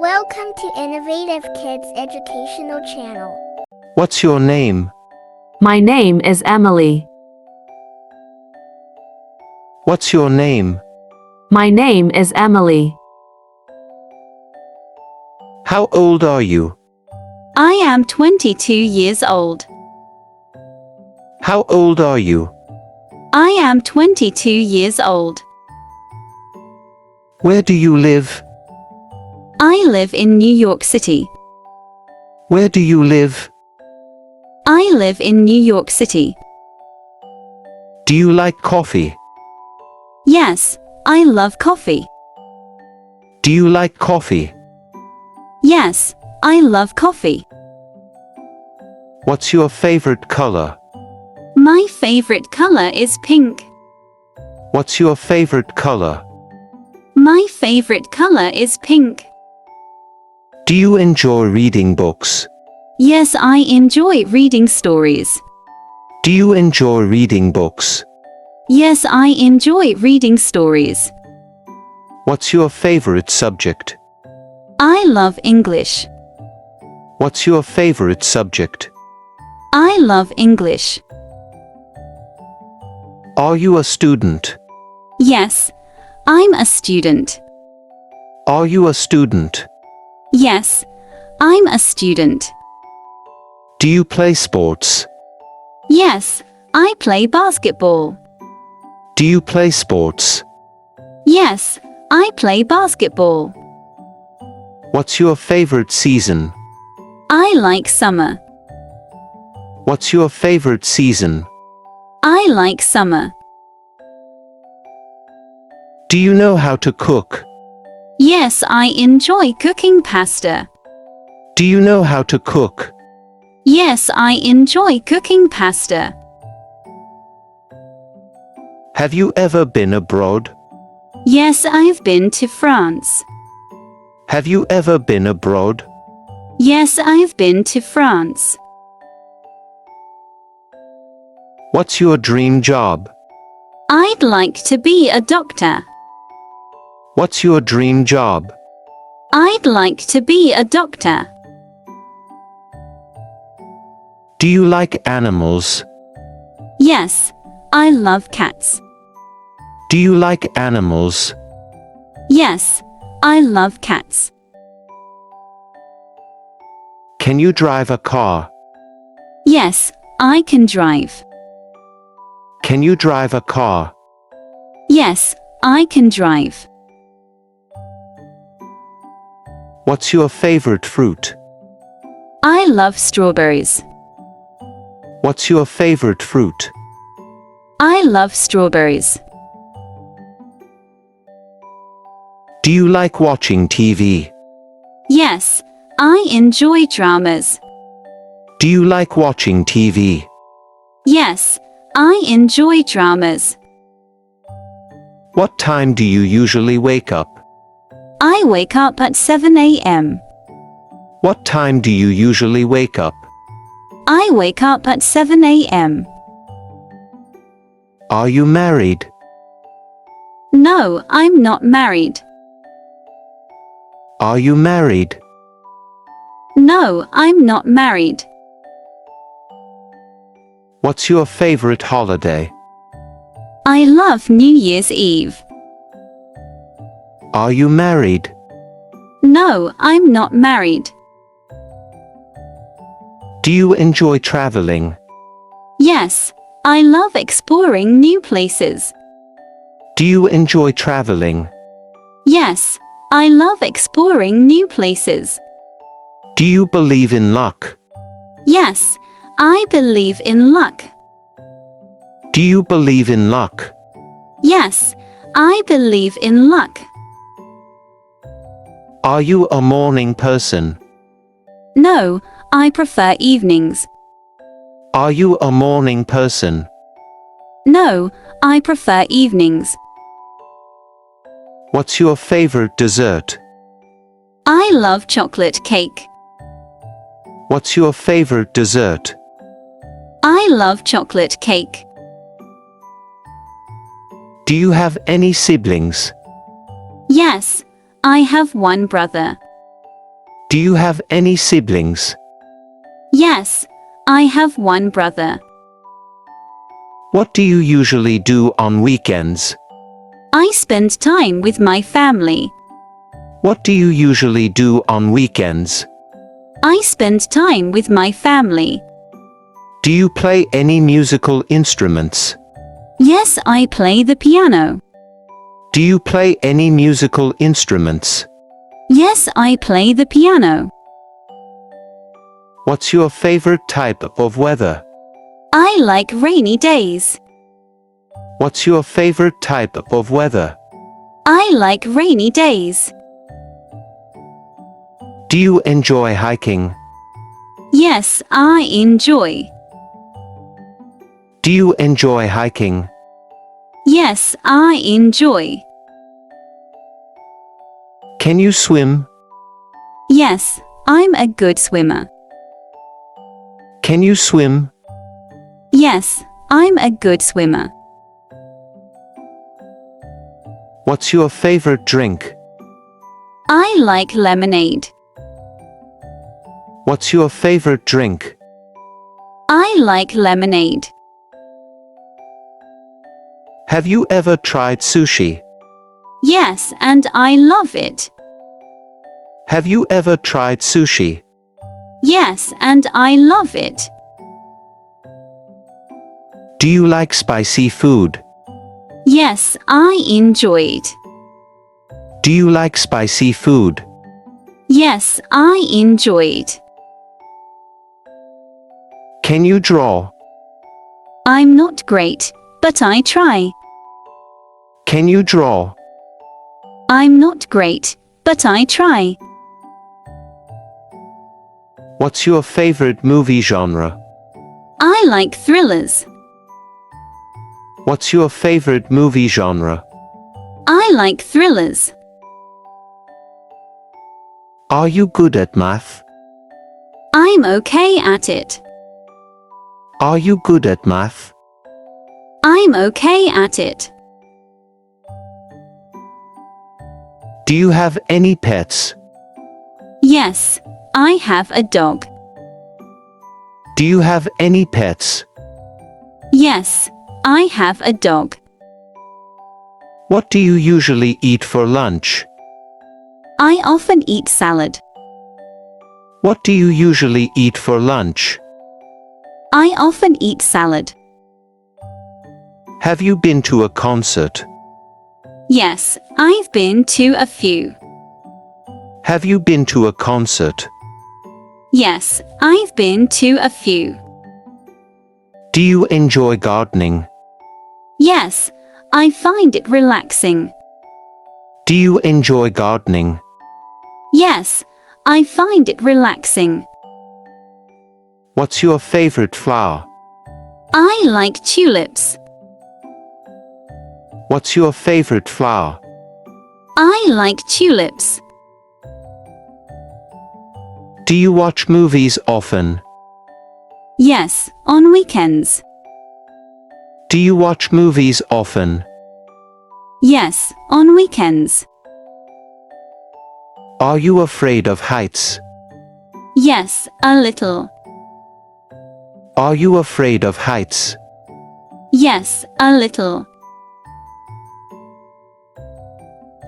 Welcome to Innovative Kids Educational Channel. What's your name? My name is Emily. What's your name? My name is Emily. How old are you? I am 22 years old. How old are you? I am 22 years old. Where do you live? I live in New York City. Where do you live? I live in New York City. Do you like coffee? Yes, I love coffee. Do you like coffee? Yes, I love coffee. What's your favorite color? My favorite color is pink. What's your favorite color? My favorite color is pink. Do you enjoy reading books? Yes, I enjoy reading stories. Do you enjoy reading books? Yes, I enjoy reading stories. What's your favorite subject? I love English. What's your favorite subject? I love English. Are you a student? Yes, I'm a student. Are you a student? Yes, I'm a student. Do you play sports? Yes, I play basketball. Do you play sports? Yes, I play basketball. What's your favorite season? I like summer. What's your favorite season? I like summer. Do you know how to cook? Yes, I enjoy cooking pasta. Do you know how to cook? Yes, I enjoy cooking pasta. Have you ever been abroad? Yes, I've been to France. Have you ever been abroad? Yes, I've been to France. What's your dream job? I'd like to be a doctor. What's your dream job? I'd like to be a doctor. Do you like animals? Yes, I love cats. Do you like animals? Yes, I love cats. Can you drive a car? Yes, I can drive. Can you drive a car? Yes, I can drive. What's your favorite fruit? I love strawberries. What's your favorite fruit? I love strawberries. Do you like watching TV? Yes, I enjoy dramas. Do you like watching TV? Yes, I enjoy dramas. What time do you usually wake up? I wake up at 7 a.m. What time do you usually wake up? I wake up at 7 a.m. Are you married? No, I'm not married. Are you married? No, I'm not married. What's your favorite holiday? I love New Year's Eve. Are you married? No, I'm not married. Do you enjoy traveling? Yes, I love exploring new places. Do you enjoy traveling? Yes, I love exploring new places. Do you believe in luck? Yes, I believe in luck. Do you believe in luck? Yes, I believe in luck. Are you a morning person? No, I prefer evenings. Are you a morning person? No, I prefer evenings. What's your favorite dessert? I love chocolate cake. What's your favorite dessert? I love chocolate cake. Do you have any siblings? Yes, I have one brother. Do you have any siblings? Yes, I have one brother. What do you usually do on weekends? I spend time with my family. What do you usually do on weekends? I spend time with my family. Do you play any musical instruments? Yes, I play the piano. Do you play any musical instruments? Yes, I play the piano. What's your favorite type of weather? I like rainy days. What's your favorite type of weather? I like rainy days. Do you enjoy hiking? Yes, I enjoy. Do you enjoy hiking? Yes, I enjoy. Can you swim? Yes, I'm a good swimmer. Can you swim? Yes, I'm a good swimmer. What's your favorite drink? I like lemonade. What's your favorite drink? I like lemonade. Have you ever tried sushi? Yes, and I love it. Have you ever tried sushi? Yes, and I love it. Do you like spicy food? Yes, I enjoy it. Do you like spicy food? Yes, I enjoy it. Can you draw? I'm not great, but I try. Can you draw? I'm not great, but I try. What's your favorite movie genre? I like thrillers. What's your favorite movie genre? I like thrillers. Are you good at math? I'm okay at it. Are you good at math? I'm okay at it. Do you have any pets? Yes, I have a dog. Do you have any pets? Yes, I have a dog. What do you usually eat for lunch? I often eat salad. What do you usually eat for lunch? I often eat salad. Have you been to a concert? Yes, I've been to a few. Have you been to a concert? Yes, I've been to a few. Do you enjoy gardening? Yes, I find it relaxing. Do you enjoy gardening? Yes, I find it relaxing. What's your favorite flower? I like tulips. What's your favorite flower? I like tulips. Do you watch movies often? Yes, on weekends. Do you watch movies often? Yes, on weekends. Are you afraid of heights? Yes, a little. Are you afraid of heights? Yes, a little.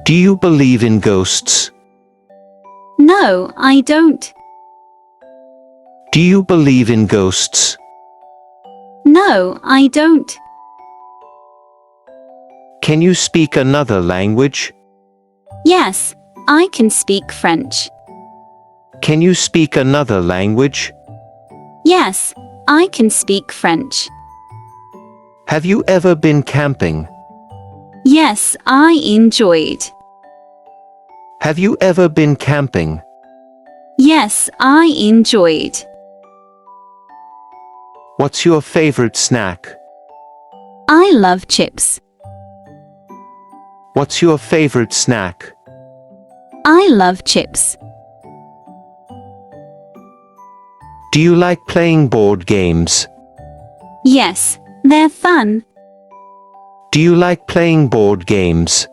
Do you believe in ghosts? No, I don't. Do you believe in ghosts? No, I don't. Can you speak another language? Yes, I can speak French. Can you speak another language? Yes, I can speak French. Have you ever been camping? Yes, I enjoy it. Have you ever been camping? Yes, I enjoy it. What's your favorite snack? I love chips. What's your favorite snack? I love chips. Do you like playing board games? Yes, they're fun. Do you like playing board games?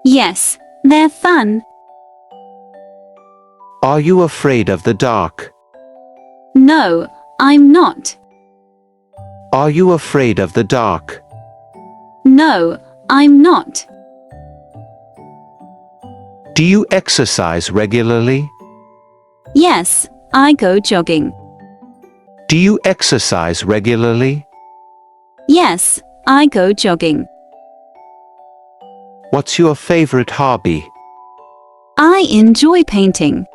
Yes, they're fun. Are you afraid of the dark? No, I'm not. Are you afraid of the dark? No, I'm not. Do you exercise regularly? Yes, I go jogging. Do you exercise regularly? Yes, I go jogging. What's your favorite hobby? I enjoy painting.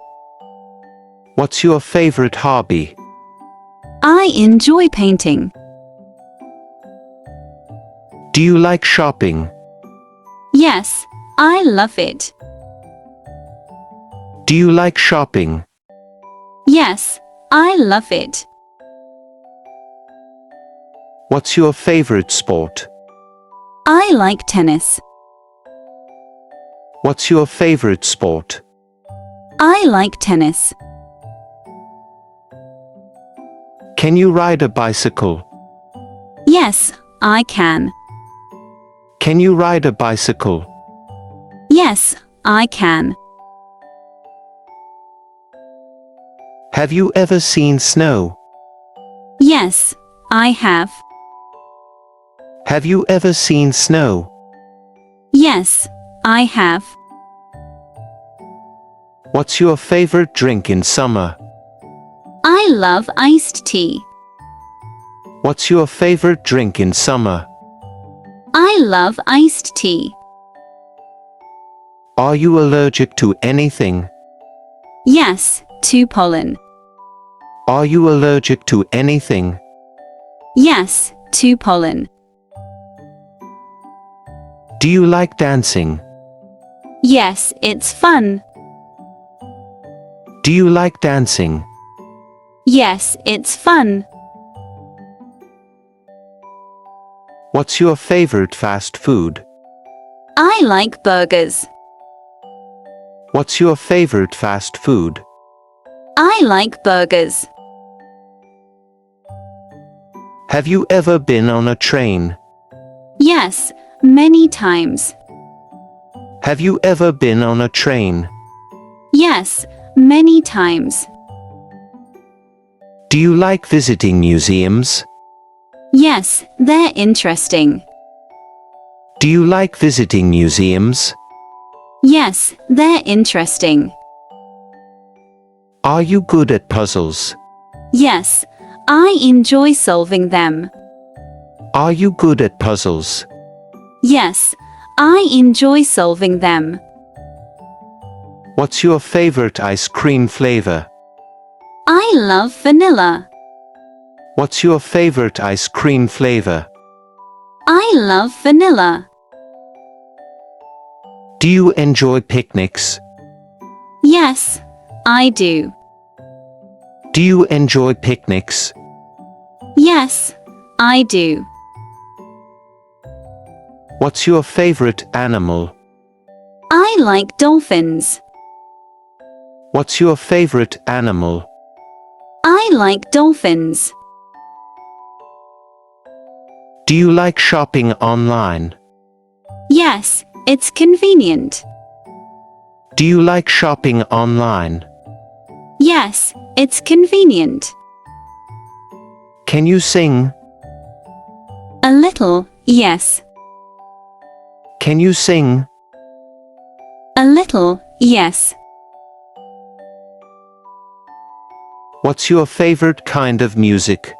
What's your favorite hobby? I enjoy painting. Do you like shopping? Yes, I love it. Do you like shopping? Yes, I love it. What's your favorite sport? I like tennis. What's your favorite sport? I like tennis. Can you ride a bicycle? Yes, I can. Can you ride a bicycle? Yes, I can. Have you ever seen snow? Yes, I have. Have you ever seen snow? Yes, I have. What's your favorite drink in summer? I love iced tea. What's your favorite drink in summer? I love iced tea. Are you allergic to anything? Yes, to pollen. Are you allergic to anything? Yes, to pollen. Do you like dancing? Yes, it's fun. Do you like dancing? Yes, it's fun. What's your favorite fast food? I like burgers. What's your favorite fast food? I like burgers. Have you ever been on a train? Yes, many times. Have you ever been on a train? Yes, many times. Do you like visiting museums? Yes, they're interesting. Do you like visiting museums? Yes, they're interesting. Are you good at puzzles? Yes, I enjoy solving them. Are you good at puzzles? Yes, I enjoy solving them. What's your favorite ice cream flavor? I love vanilla. What's your favorite ice cream flavor? I love vanilla. Do you enjoy picnics? Yes, I do. Do you enjoy picnics? Yes, I do. What's your favorite animal? I like dolphins. What's your favorite animal? I like dolphins. Do you like shopping online? Yes, it's convenient. Do you like shopping online? Yes, it's convenient. Can you sing? A little, yes. Can you sing? A little, yes. What's your favorite kind of music?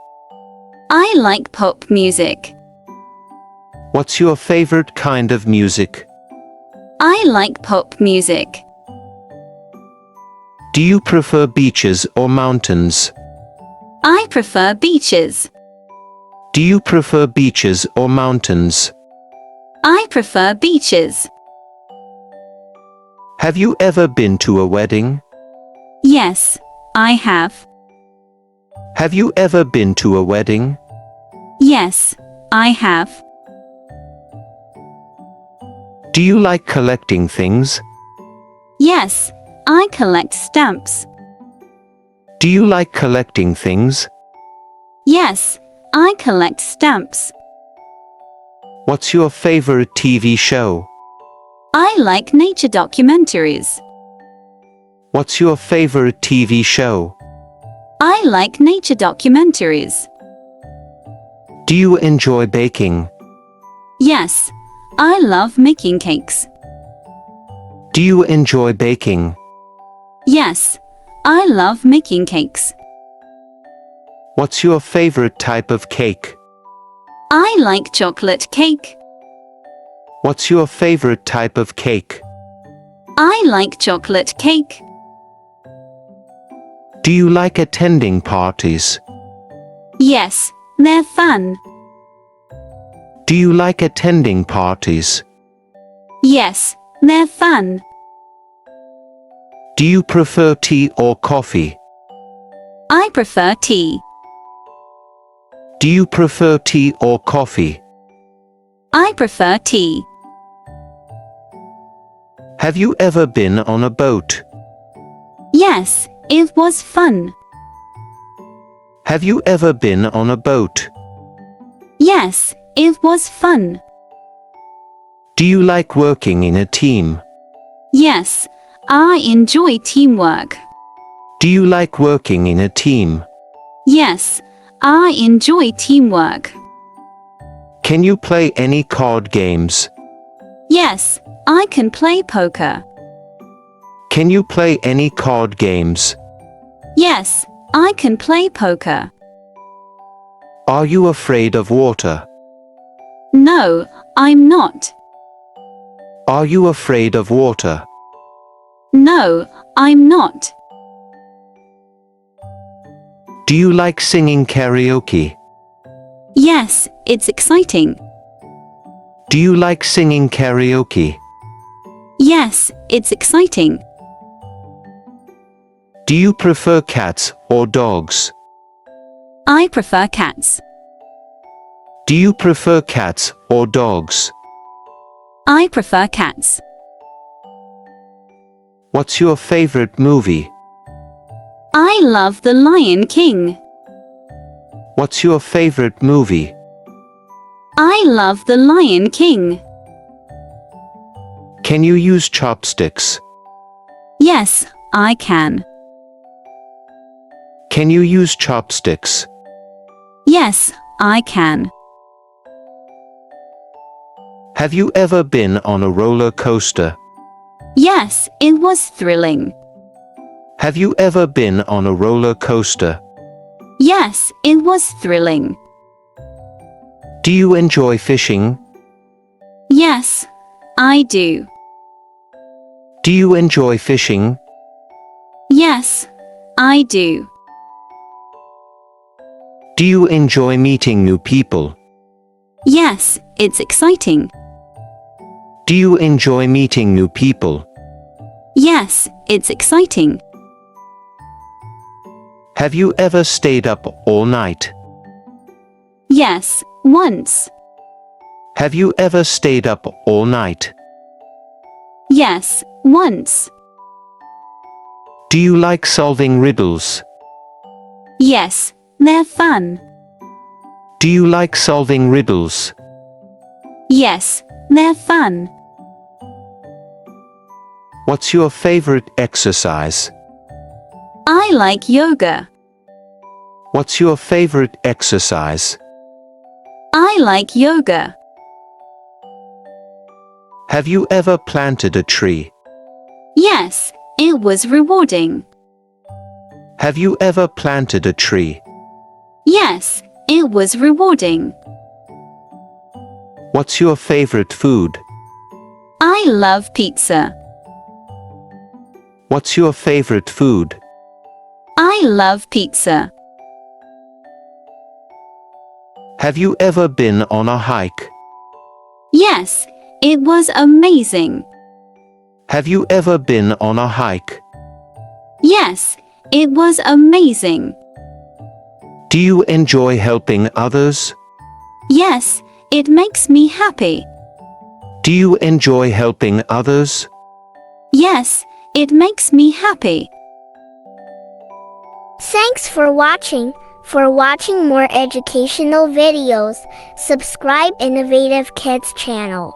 I like pop music. What's your favorite kind of music? I like pop music. Do you prefer beaches or mountains? I prefer beaches. Do you prefer beaches or mountains? I prefer beaches. Have you ever been to a wedding? Yes, I have. Have you ever been to a wedding? Yes, I have. Do you like collecting things? Yes, I collect stamps. Do you like collecting things? Yes, I collect stamps. What's your favorite TV show? I like nature documentaries. What's your favorite TV show? I like nature documentaries. Do you enjoy baking? Yes, I love making cakes. Do you enjoy baking? Yes, I love making cakes. What's your favorite type of cake? I like chocolate cake. What's your favorite type of cake? I like chocolate cake. Do you like attending parties? Yes, they're fun. Do you like attending parties? Yes, they're fun. Do you prefer tea or coffee? I prefer tea. Do you prefer tea or coffee? I prefer tea. Have you ever been on a boat? Yes, it was fun. Have you ever been on a boat? Yes, it was fun. Do you like working in a team? Yes, I enjoy teamwork. Do you like working in a team? Yes, I enjoy teamwork. Can you play any card games? Yes, I can play poker. Can you play any card games? Yes, I can play poker. Are you afraid of water? No, I'm not. Are you afraid of water? No, I'm not. Do you like singing karaoke? Yes, it's exciting. Do you like singing karaoke? Yes, it's exciting. Do you prefer cats or dogs? I prefer cats. Do you prefer cats or dogs? I prefer cats. What's your favorite movie? I love The Lion King. What's your favorite movie? I love The Lion King. Can you use chopsticks? Yes, I can. Can you use chopsticks? Yes, I can. Have you ever been on a roller coaster? Yes, it was thrilling. Have you ever been on a roller coaster? Yes, it was thrilling. Do you enjoy fishing? Yes, I do. Do you enjoy fishing? Yes, I do. Do you enjoy meeting new people? Yes, it's exciting. Do you enjoy meeting new people? Yes, it's exciting. Have you ever stayed up all night? Yes, once. Have you ever stayed up all night? Yes, once. Do you like solving riddles? Yes, they're fun. Do you like solving riddles? Yes, they're fun. What's your favorite exercise? I like yoga. What's your favorite exercise? I like yoga. Have you ever planted a tree? Yes, it was rewarding. Have you ever planted a tree? Yes, it was rewarding. What's your favorite food? I love pizza. What's your favorite food? I love pizza. Have you ever been on a hike? Yes, it was amazing. Have you ever been on a hike? Yes, it was amazing. Do you enjoy helping others? Yes, it makes me happy. Do you enjoy helping others? Yes, it makes me happy. Thanks for watching. For watching more educational videos, subscribe Innovative Kids channel.